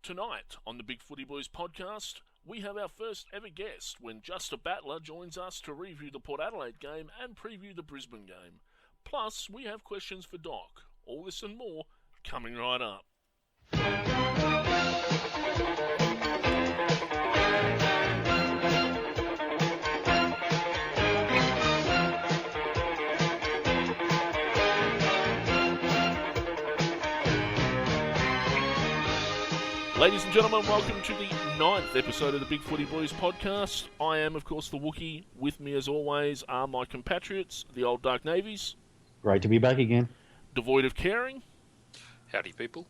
Tonight on the Bigfooty Blues Podcast, we have our first ever guest when Just a Battler joins us to review the Port Adelaide game and preview the Brisbane game. Plus, we have questions for Doc. All this and more coming right up. Ladies and gentlemen, welcome to the 9th episode of the Bigfooty Blues Podcast. I am, of course, the Wookiee. With me, as always, are my compatriots, the old Dark Navies. Great to be back again. Devoid of caring. Howdy, people.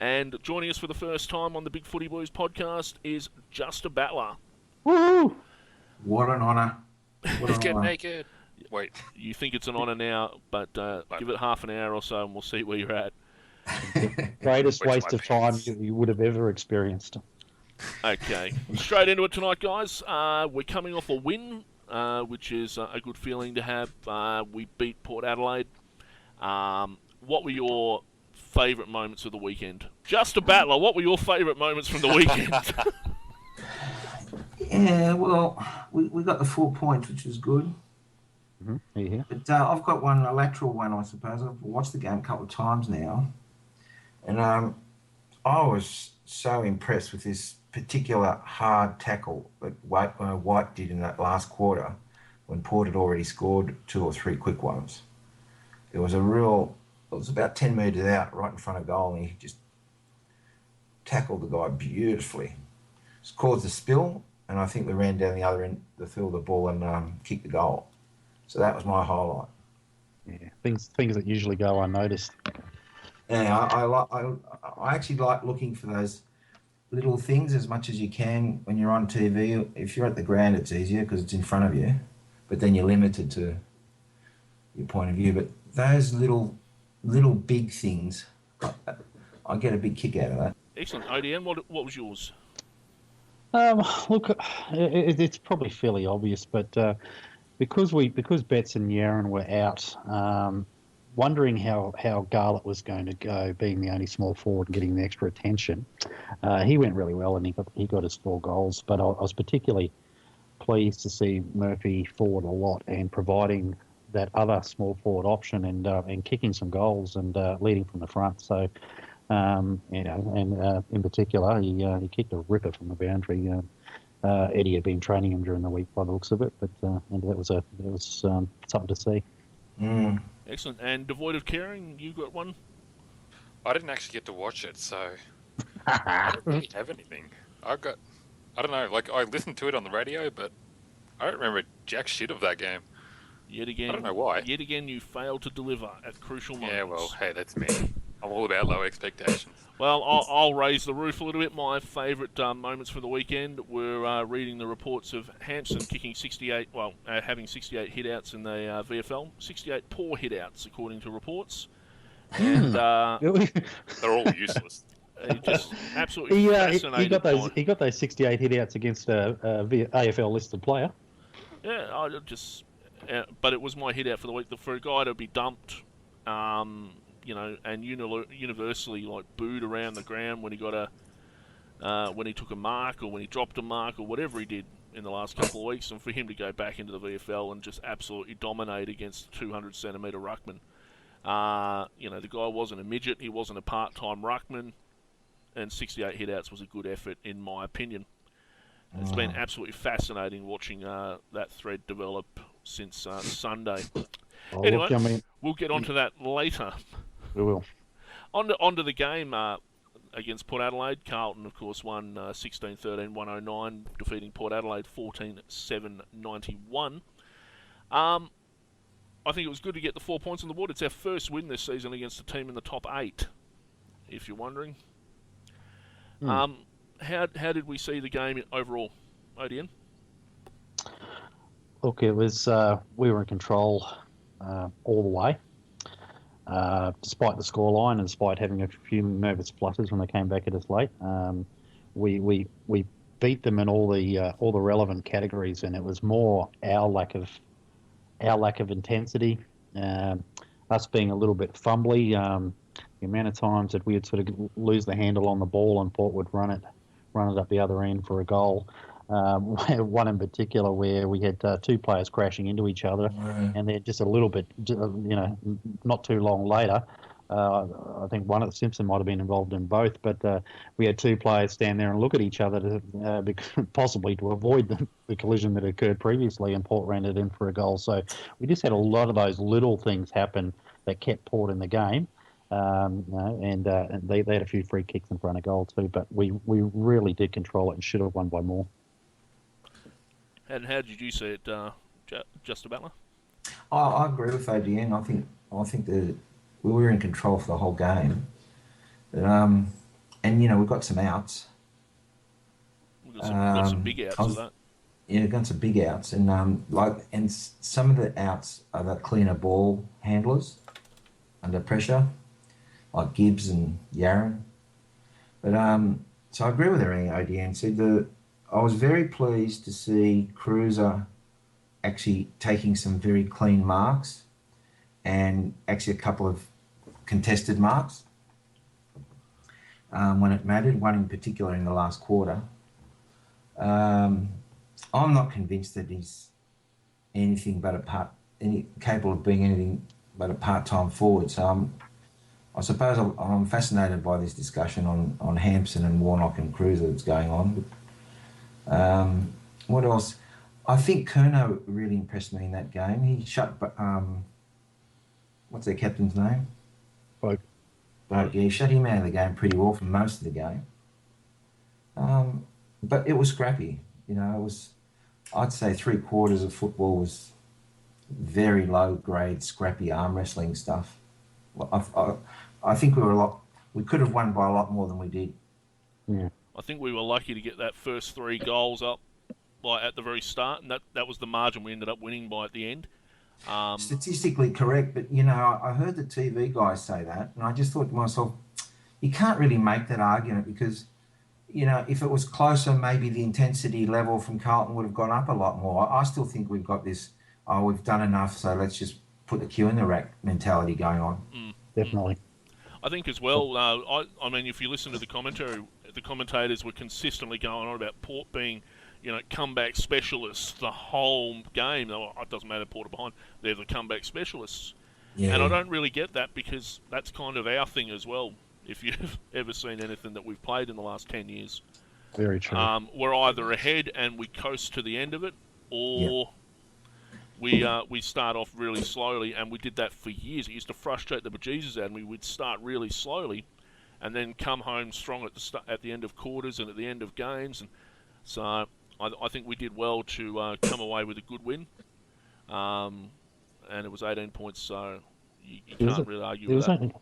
And joining us for the first time on the Bigfooty Blues Podcast is Just a Battler. Woo! What an honour. Let's get naked. Wait. You think it's an honour now, but give it half an hour or so and we'll see where you're at. Greatest waste of time you would have ever experienced. Okay, straight into it tonight, guys. We're coming off a win, which is a good feeling to have. We beat Port Adelaide. What were your favourite moments of the weekend? Just a Battler, what were your favourite moments from the weekend? Yeah, well, we got the 4 points, which was good. Mm-hmm. Yeah. But I've got a lateral one, I suppose. I've watched the game a couple of times now. And I was so impressed with this particular hard tackle that White did in that last quarter when Port had already scored 2 or 3 quick ones. It was about 10 metres out right in front of goal, and he just tackled the guy beautifully. Just caused a spill, and I think we ran down the other end to fill the ball and kick the goal. So that was my highlight. Yeah, things that usually go unnoticed. Yeah, I actually like looking for those little things as much as you can when you're on TV. If you're at the ground, it's easier because it's in front of you, but then you're limited to your point of view. But those little big things, I get a big kick out of that. Excellent. ODM, what was yours? Look, it's probably fairly obvious, but because Betts and Yaron were out, wondering how Garlett was going to go, being the only small forward and getting the extra attention. He went really well and he got his 4 goals, but I was particularly pleased to see Murphy forward a lot and providing that other small forward option and kicking some goals and leading from the front. So, in particular, he kicked a ripper from the boundary. Eddie had been training him during the week by the looks of it, but and that was something to see. Mm. Excellent. And devoid of caring, you got one? I didn't actually get to watch it, so I don't really have anything. I don't know, like I listened to it on the radio, but I don't remember jack shit of that game. Yet again, I don't know why. Yet again, you failed to deliver at crucial moments. Yeah, well, hey, that's me. I'm all about low expectations. Well, I'll raise the roof a little bit. My favourite moments for the weekend were reading the reports of Hampson kicking 68, having 68 hitouts in the VFL. 68 poor hitouts, according to reports. And they're all useless. Just absolutely fascinating. He got those 68 hitouts against a AFL listed player. Yeah, but it was my hitout for the week. For a guy to be dumped, and universally booed around the ground when he got when he took a mark or when he dropped a mark or whatever he did in the last couple of weeks, and for him to go back into the VFL and just absolutely dominate against a 200 centimetre ruckman. The guy wasn't a midget, he wasn't a part-time ruckman, and 68 hitouts was a good effort in my opinion. It's been absolutely fascinating watching that thread develop since Sunday. Anyway, we'll get onto that later. We will. Onto the game against Port Adelaide. Carlton, of course, won 16-13-109, defeating Port Adelaide 14-7-91. I think it was good to get the 4 points on the board. It's our first win this season against a team in the top 8, if you're wondering. How did we see the game overall, Odian? Look, it was we were in control all the way, despite the scoreline and despite having a few nervous flutters when they came back at us late. We beat them in all the relevant categories, and it was more our lack of intensity, us being a little bit fumbly. the amount of times that we would sort of lose the handle on the ball and Port would run it up the other end for a goal. One in particular where we had two players crashing into each other, and then just a little bit, not too long later, I think one of the Simpson might have been involved in both, but we had two players stand there and look at each other to, possibly to avoid the collision that occurred previously, and Port ran it in for a goal. So we just had a lot of those little things happen that kept Port in the game. And they had a few free kicks in front of goal too, but we really did control it and should have won by more. And how did you see it, Justin Butler? I agree with ADN. I think that we were in control for the whole game. And we've got some outs. We've got some big outs of that. Yeah, got some big outs, and some of the outs are the cleaner ball handlers under pressure, like Gibbs and Yaron. But so I agree with everything ADN said. I was very pleased to see Cruiser actually taking some very clean marks, and actually a couple of contested marks when it mattered. One in particular in the last quarter. I'm not convinced that he's anything but capable of being anything but a part-time forward. So I suppose I'm fascinated by this discussion on Hampson and Warnock and Cruiser that's going on. What else? I think Curnow really impressed me in that game. He shut, what's their captain's name? Boak. Yeah, he shut him out of the game pretty well for most of the game. But it was scrappy. I'd say 3/4 of football was very low grade, scrappy arm wrestling stuff. I think we could have won by a lot more than we did. Yeah. I think we were lucky to get that first 3 goals up at the very start, and that was the margin we ended up winning by at the end. Statistically correct, but I heard the TV guys say that, and I just thought to myself, you can't really make that argument because, if it was closer, maybe the intensity level from Carlton would have gone up a lot more. I still think we've got this, we've done enough, so let's just put the queue in the rack mentality going on. Definitely. I think as well, I mean, if you listen to the commentary, the commentators were consistently going on about Port being, comeback specialists the whole game. It doesn't matter, Port are behind. They're the comeback specialists. Yeah. And I don't really get that because that's kind of our thing as well. If you've ever seen anything that we've played in the last 10 years. Very true. We're either ahead and we coast to the end of it, or we start off really slowly, and we did that for years. It used to frustrate the bejesus out of me. We'd start really slowly and then come home strong at the end of quarters and at the end of games. And so I think we did well to come away with a good win. And it was 18 points, so you can't really argue with that.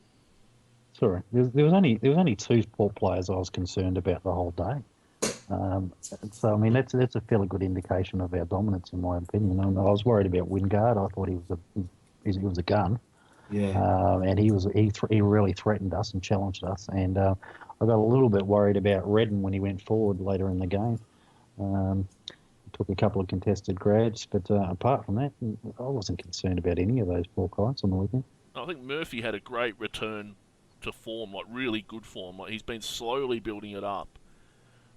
There was only 2 Port players I was concerned about the whole day. So I mean that's a fairly good indication of our dominance, in my opinion. I was worried about Wingard. I thought he was a gun. Yeah. And he really threatened us and challenged us. And I got a little bit worried about Redden when he went forward later in the game. He took a couple of contested grabs, but apart from that, I wasn't concerned about any of those Port guys on the weekend. I think Murphy had a great return to form, like really good form. Like he's been slowly building it up,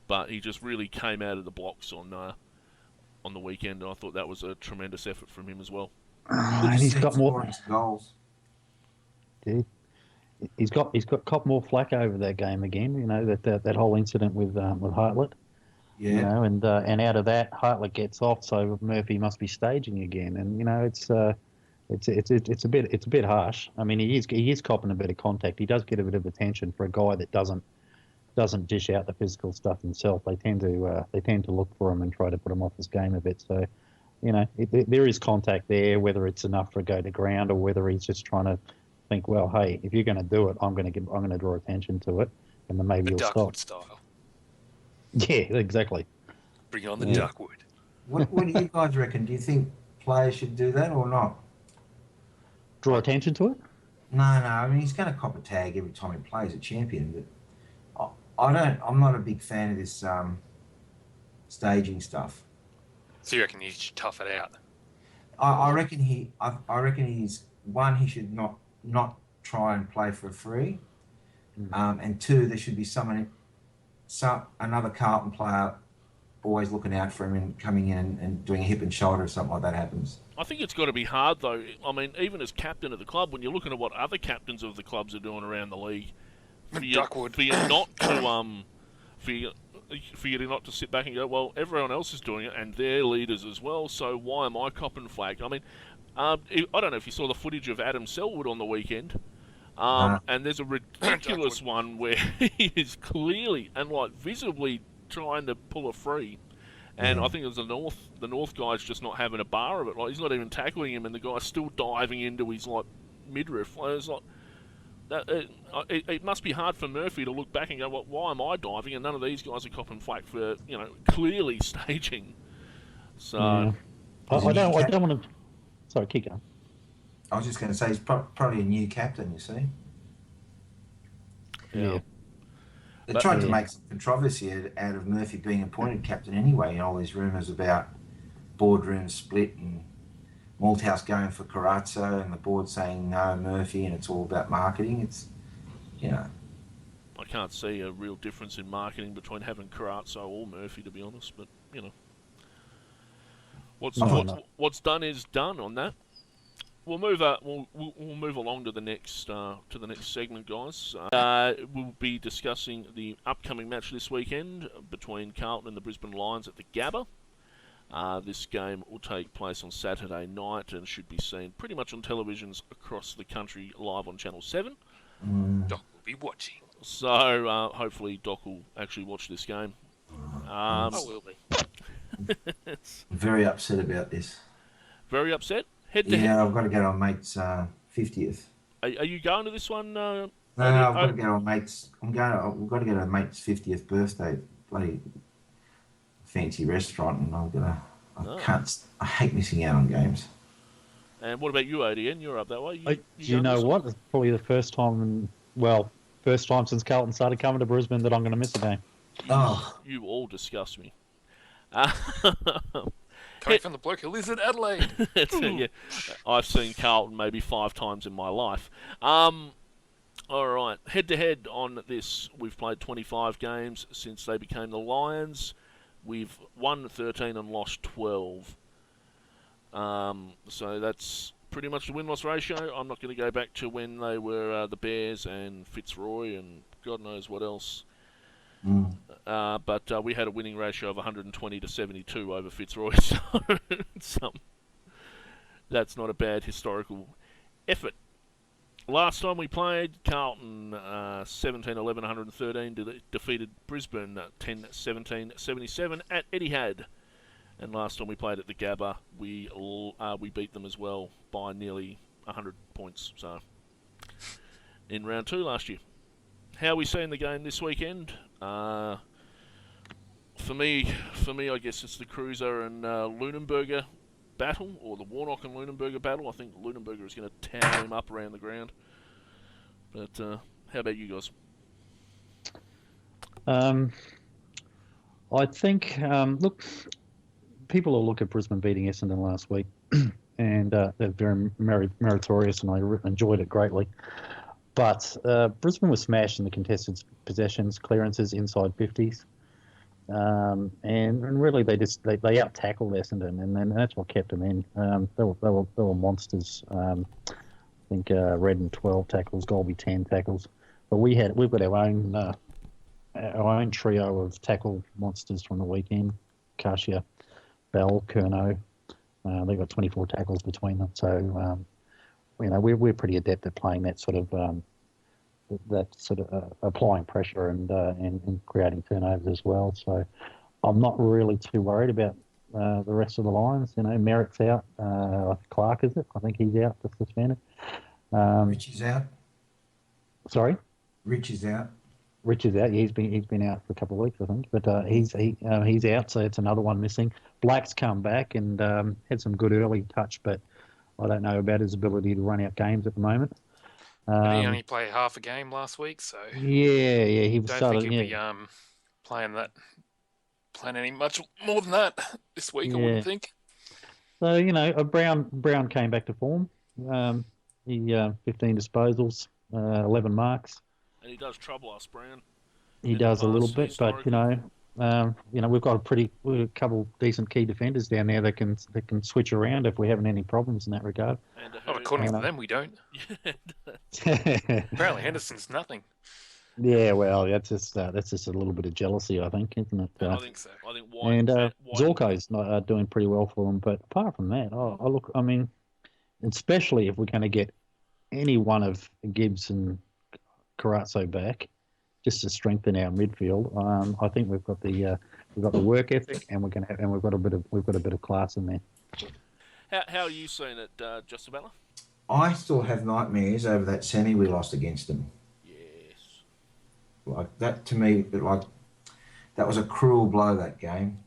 but he just really came out of the blocks on the weekend, and I thought that was a tremendous effort from him as well. And he's got more goals. Yeah. He's got cop more flack over that game again. That whole incident with Hartlett. Yeah. And out of that, Hartlett gets off, so Murphy must be staging again. And it's a bit harsh. I mean, he is copping a bit of contact. He does get a bit of attention for a guy that doesn't dish out the physical stuff himself. They tend to look for him and try to put him off his game a bit. So, there is contact there. Whether it's enough to go to ground or whether he's just trying to think, well, hey, if you're going to do it, I'm going to draw attention to it, and then maybe you'll stop. Duckwood style. Yeah, exactly. Bring on the Duckwood. What do you guys reckon? Do you think players should do that or not? Draw attention to it? No. I mean, he's going to cop a tag every time he plays a champion, but I'm not a big fan of this staging stuff. So you reckon he should tough it out? I reckon he should not try and play for free. And 2, there should be another Carlton player always looking out for him and coming in and doing a hip and shoulder if something like that happens. I think it's got to be hard, though. I mean, even as captain of the club, when you're looking at what other captains of the clubs are doing around the league, for you not to sit back and go, well, everyone else is doing it, and they're leaders as well, so why am I copping flack? I mean, I don't know if you saw the footage of Adam Selwood on the weekend, and there's a ridiculous one where he is clearly and like visibly trying to pull a free, and I think it was the North guy's just not having a bar of it. Like, he's not even tackling him, and the guy's still diving into his like midriff. It's like that. It must be hard for Murphy to look back and go, well, why am I diving? And none of these guys are copping flack for clearly staging. So I don't want to. Sorry, keep going. I was just going to say he's probably a new captain. You see. Yeah. They tried to make some controversy out of Murphy being appointed captain anyway, and all these rumours about boardroom split and Malthouse going for Carazzo and the board saying no Murphy, and it's all about marketing. It's, I can't see a real difference in marketing between having Carazzo or Murphy, to be honest. But what's done is done on that. We'll move along to the next segment, guys. We'll be discussing the upcoming match this weekend between Carlton and the Brisbane Lions at the Gabba. This game will take place on Saturday night and should be seen pretty much on televisions across the country live on Channel 7. Doc will be watching. So hopefully Doc will actually watch this game. I will be. Very upset about this. Very upset? Head-to-head? Yeah, I've got to go to a mate's 50th. Are you going to this one? No, I've got to go to a mate's. We've got to go to a mate's 50th birthday, bloody fancy restaurant, and I hate missing out on games. And what about you, ADN? You're up that way. Do you know what? It's probably the first time since Carlton started coming to Brisbane that I'm going to miss a game. You all disgust me. Coming from the bloke who lives in Adelaide. Yeah. I've seen Carlton maybe 5 times in my life. All right, head-to-head on this, we've played 25 games since they became the Lions. We've won 13 and lost 12. So that's pretty much the win-loss ratio. I'm not going to go back to when they were the Bears and Fitzroy and God knows what else. But we had a winning ratio of 120 to 72 over Fitzroy, so that's not a bad historical effort. Last time we played, Carlton 17-11, 113 defeated Brisbane 10-17, 77 at Etihad. And last time we played at the Gabba, we beat them as well by nearly 100 points. So in round 2 last year. How are we seeing the game this weekend? For me, I guess it's the Cruiser and Lunenberger battle, or the Warnock and Lunenberger battle. I think Lunenberger is going to tower him up around the ground. But how about you guys? I think, look, people will look at Brisbane beating Essendon last week, and they're very meritorious, and I enjoyed it greatly. But Brisbane was smashed in the contested possessions, clearances inside 50s. And really they out-tackled Essendon, and then that's what kept them in. They were monsters. I think Redden 12 tackles, Golby 10 tackles. But we've got our own trio of tackle monsters from the weekend. Kasia, Bell, Curnow. They've got 24 tackles between them. So we're pretty adept at playing that sort of applying pressure and creating turnovers as well. So I'm not really too worried about the rest of the Lions. Merritt's out. Clark, is it? I think he's out. That's suspended. Rich is out. Sorry? Rich is out. Rich is out. He's been out for a couple of weeks, I think. But he's out, so it's another one missing. Black's come back and had some good early touch, but I don't know about his ability to run out games at the moment. He only played half a game last week, so yeah, he was. Don't think he'll be playing any much more than that this week. Yeah. I wouldn't think. So Brown came back to form. He 15 disposals, 11 marks. And he does trouble us, Brown. He in the does a little past, bit, but we've got a couple decent key defenders down there that can switch around if we're having any problems in that regard. And Well, according to them, we don't. Apparently, Henderson's nothing. Yeah, well, that's just a little bit of jealousy, I think, isn't it? I think so. I think White And White, Zorko's not doing pretty well for them, but apart from that, I mean, especially if we're going to get any one of Gibbs and Carazzo back, just to strengthen our midfield, I think we've got the work ethic, and we've got a bit of class in there. How are you seeing it, Justin Butler? I still have nightmares over that semi we lost against them. Yes. Like that to me, like that was a cruel blow, that game.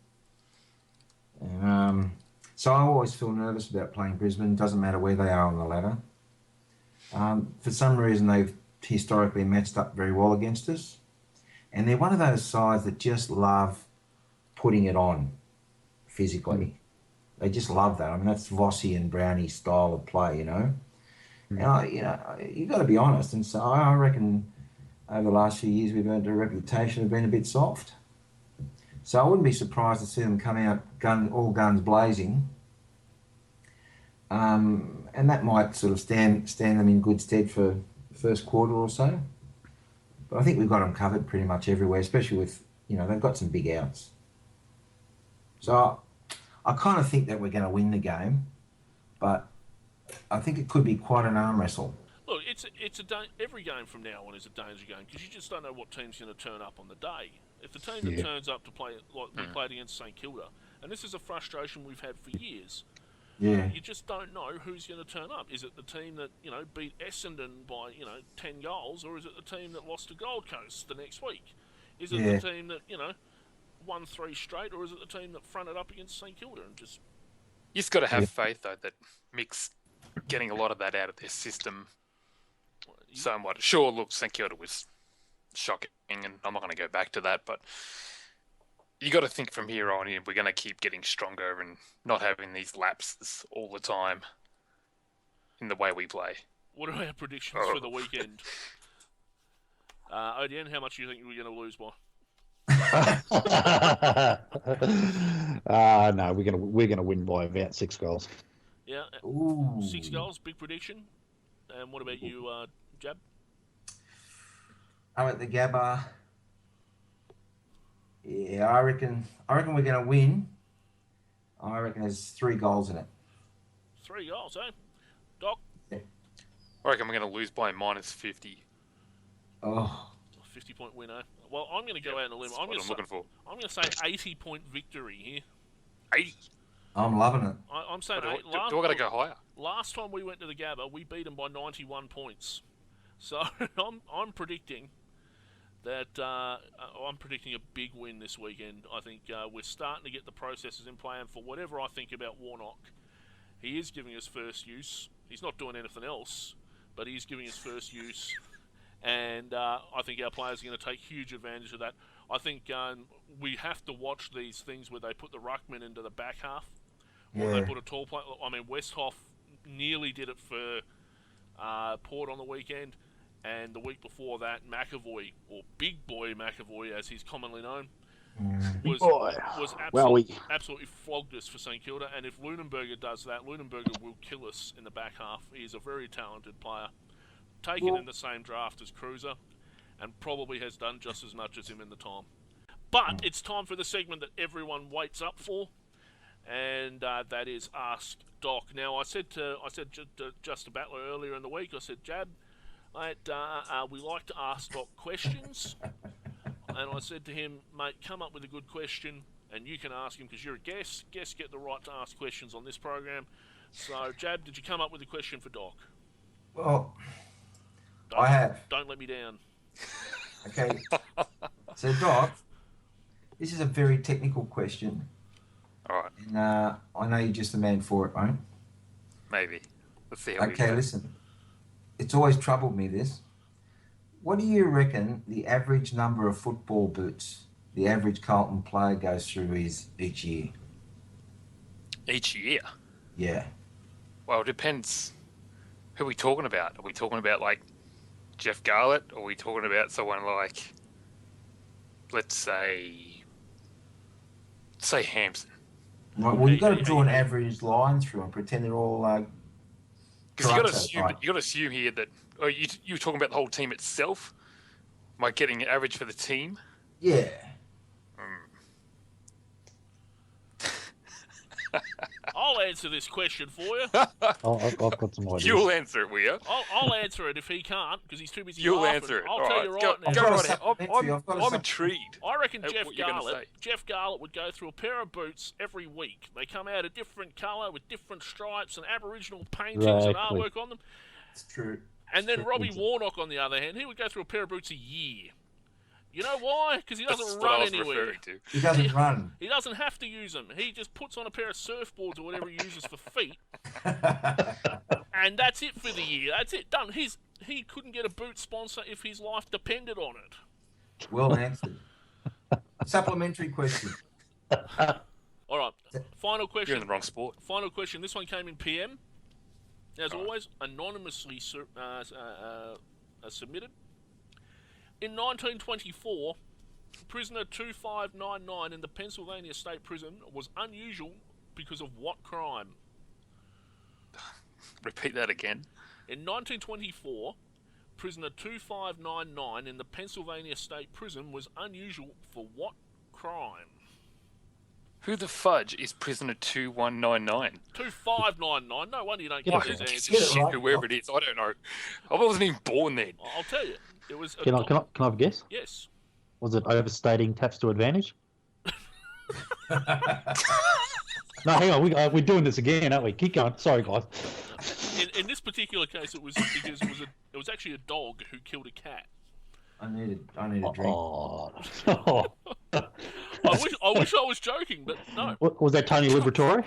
And so I always feel nervous about playing Brisbane. Doesn't matter where they are on the ladder. For some reason, they've historically matched up very well against us, and they're one of those sides that just love putting it on physically. They just love that. I mean, that's Vossi and Brownie's style of play, you know. And you've got to be honest. And so I reckon over the last few years we've earned a reputation of being a bit soft. So I wouldn't be surprised to see them come out all guns blazing. And that might sort of stand them in good stead for the first quarter or so. But I think we've got them covered pretty much everywhere, especially with, they've got some big outs. So I kind of think that we're going to win the game, but I think it could be quite an arm wrestle. Look, every game from now on is a danger game because you just don't know what team's going to turn up on the day. If the team that turns up to play like we played against St Kilda, and this is a frustration we've had for years, you just don't know who's going to turn up. Is it the team that beat Essendon by 10 goals, or is it the team that lost to Gold Coast the next week? Is it the team that won 3 straight, or is it the team that fronted up against St Kilda and just? You just got to have faith though that Mick's getting a lot of that out of their system. So much. Sure, look, St Kilda was shocking, and I'm not going to go back to that, but you got to think from here on in, we're going to keep getting stronger and not having these lapses all the time in the way we play. What are our predictions for the weekend? Odin, how much do you think we're going to lose by? No, we're gonna win by about 6 goals. Yeah, Ooh. 6 goals, big prediction. And what about you, Jab? I'm at the Gabba. Yeah, I reckon we're going to win. I reckon there's 3 goals in it. 3 goals, eh? Doc? Yeah. I reckon we're going to lose by -50. Oh. 50-point win, eh? Well, I'm going to go out on a limb. I'm going to say 80-point victory here. 80? I'm loving it. I'm saying... Do I got to go higher? Last time we went to the Gabba, we beat them by 91 points. So I'm predicting that I'm predicting a big win this weekend. I think we're starting to get the processes in play, and for whatever I think about Warnock, he is giving us first use. He's not doing anything else, but he's giving us first use. And I think our players are going to take huge advantage of that. I think we have to watch these things where they put the ruckman into the back half, or they put a tall player. I mean, Westhoff nearly did it for Port on the weekend, and the week before that, McAvoy, or Big Boy McAvoy, as he's commonly known, was absolutely flogged us for St Kilda. And if Lunenberger does that, Lunenberger will kill us in the back half. He's a very talented player. Taken in the same draft as Cruiser, and probably has done just as much as him in the time. But it's time for the segment that everyone waits up for, and that is Ask Doc. Now, I said to Justin Battler earlier in the week, I said, Jab, mate, we like to ask Doc questions, and I said to him, mate, come up with a good question, and you can ask him because you're a guest. Guests get the right to ask questions on this program. So, Jab, did you come up with a question for Doc? Well, I have. Don't let me down. Okay. So, Doc, this is a very technical question. All right. And I know you're just the man for it, mate. Maybe. Let's see how Okay, listen. It's always troubled me, this. What do you reckon the average number of football boots the average Carlton player goes through is each year? Each year? Yeah. Well, it depends. Who are we talking about? Are we talking about, like, Jeff Garlett, or are we talking about someone like, let's say Hampson? Well, you've got to draw an average line through and pretend they're all. Because you got to assume here that you were talking about the whole team itself. Am I getting an average for the team? Yeah. I'll answer this question for you. I've got some ideas. You'll answer it, will you? I'll answer it if he can't, because he's too busy You'll laughing. answer it. I'll All tell right. you right now. Go right ahead. I'm intrigued. I reckon Jeff what you're gonna say. Garlett would go through a pair of boots every week. They come out a different colour with different stripes and Aboriginal paintings and artwork on them. It's true. And then Robbie Warnock, on the other hand, he would go through a pair of boots a year. You know why? Because he doesn't run anywhere. He doesn't run. He doesn't have to use them. He just puts on a pair of surfboards or whatever he uses for feet. And that's it for the year. That's it. Done. He couldn't get a boot sponsor if his life depended on it. Well answered. Supplementary question. All right. Final question. You're in the wrong sport. Final question. This one came in PM. As always, anonymously submitted. In 1924, prisoner 2599 in the Pennsylvania State Prison was unusual because of what crime? Repeat that again. In 1924, prisoner 2599 in the Pennsylvania State Prison was unusual for what crime? Who the fudge is prisoner 2199? 2599. No wonder you don't get these answers. Shit, whoever it is, I don't know. I wasn't even born then. I'll tell you. It was. Can I have a guess? Yes. Was it overstating taps to advantage? No, hang on. We're doing this again, aren't we? Keep going. Sorry, guys. In this particular case, it was because it was actually a dog who killed a cat. I need a drink. Oh. I wish I was joking, but no. Was that Tony Liberatore?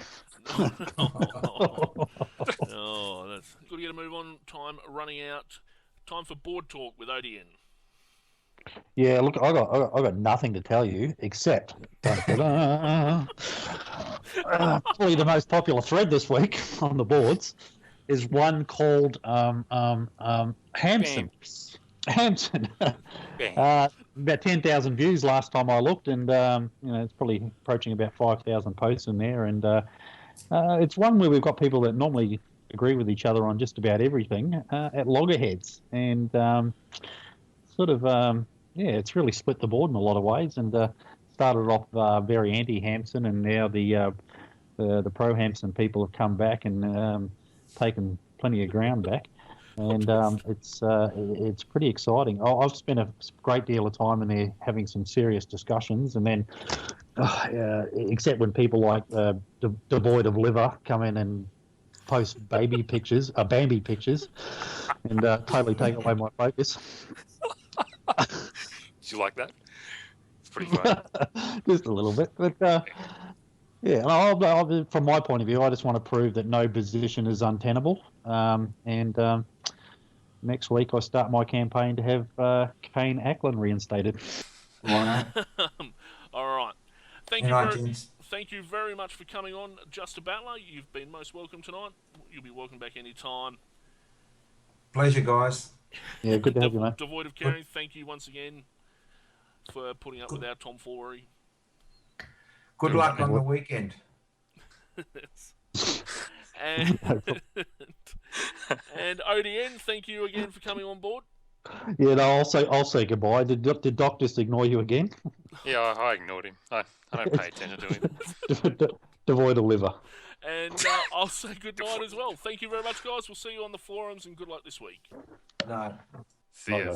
Oh, that's got to get a move on. Time running out. Time for board talk with ODN. Yeah, look, I got nothing to tell you except probably the most popular thread this week on the boards is one called Hampson. Hampson. About 10,000 views last time I looked, and it's probably approaching about 5,000 posts in there. And it's one where we've got people that normally agree with each other on just about everything at loggerheads, and it's really split the board in a lot of ways. And started off very anti-Hampson, and now the pro-Hampson people have come back and taken plenty of ground back. And it's pretty exciting. I've spent a great deal of time in there having some serious discussions, and then except when people like devoid of liver come in and post Bambi pictures, and totally take away my focus. Did you like that? It's pretty fun. Just a little bit, but from my point of view, I just want to prove that no position is untenable. And next week I start my campaign to have Kane Ackland reinstated. All right. Thank you very much for coming on, Just a Battler. You've been most welcome tonight. You'll be welcome back any time. Pleasure, guys. Yeah, good to have you, mate. Devoid of caring, thank you once again for putting up with our tomfoolery. Good luck on the weekend. and ODN, thank you again for coming on board. Yeah, no, I'll say goodbye. Did Doc just ignore you again? Yeah, I ignored him. I don't pay attention to him. Devoid of liver. And I'll say good night as well. Thank you very much, guys. We'll see you on the forums, and good luck this week. No. See ya.